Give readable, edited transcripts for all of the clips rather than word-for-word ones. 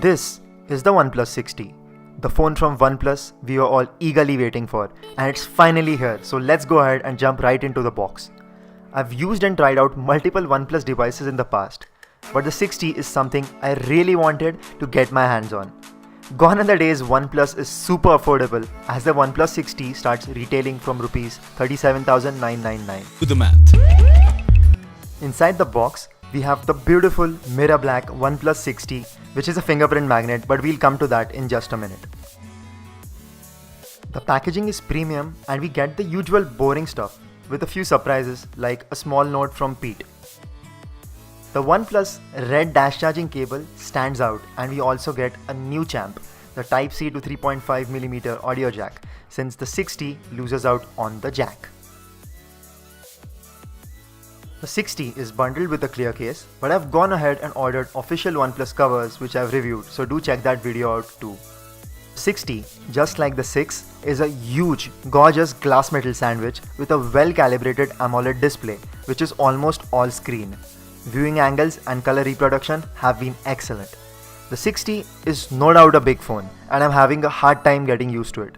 This is the OnePlus 60, the phone from OnePlus we were all eagerly waiting for, and it's finally here, so let's go ahead and jump right into the box. I've used and tried out multiple OnePlus devices in the past, but the 60 is something I really wanted to get my hands on. Gone are the days OnePlus is super affordable, as the OnePlus 60 starts retailing from Rs 37,999. Do the math. Inside the box, we have the beautiful mirror black OnePlus 60, which is a fingerprint magnet, but we'll come to that in just a minute. The packaging is premium and we get the usual boring stuff with a few surprises like a small note from Pete. The OnePlus red dash charging cable stands out, and we also get a new champ, the Type-C to 3.5mm audio jack, since the 60 loses out on the jack. The 60 is bundled with a clear case, but I've gone ahead and ordered official OnePlus covers which I've reviewed, so do check that video out too. 60, just like the 6, is a huge, gorgeous glass metal sandwich with a well-calibrated AMOLED display, which is almost all screen. Viewing angles and color reproduction have been excellent. The 60 is no doubt a big phone, and I'm having a hard time getting used to it.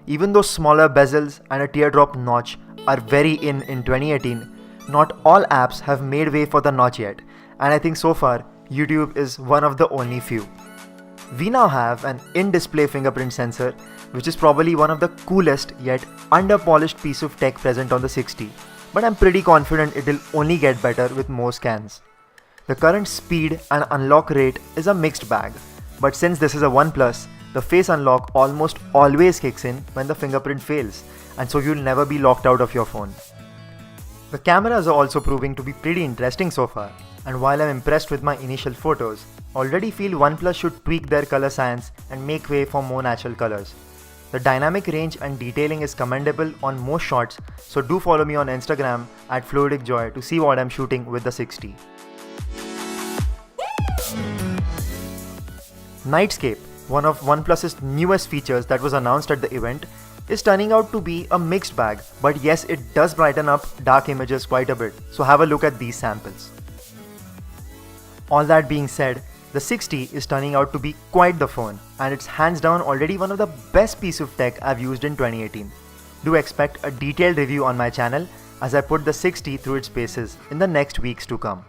Even though smaller bezels and a teardrop notch are very in 2018, not all apps have made way for the notch yet, and I think so far YouTube is one of the only few. We now have an in-display fingerprint sensor, which is probably one of the coolest yet under-polished piece of tech present on the 60, but I'm pretty confident it'll only get better with more scans. The current speed and unlock rate is a mixed bag, but since this is a OnePlus, the face unlock almost always kicks in when the fingerprint fails, and so you'll never be locked out of your phone. The cameras are also proving to be pretty interesting so far, and while I'm impressed with my initial photos, already feel OnePlus should tweak their color science and make way for more natural colors. The dynamic range and detailing is commendable on most shots, so do follow me on Instagram at FluidicJoy to see what I'm shooting with the 60. Nightscape, one of OnePlus's newest features that was announced at the event, is turning out to be a mixed bag, but yes, it does brighten up dark images quite a bit, so have a look at these samples. All that being said, the 60 is turning out to be quite the phone, and it's hands down already one of the best piece of tech I've used in 2018. Do expect a detailed review on my channel as I put the 60 through its paces in the next weeks to come.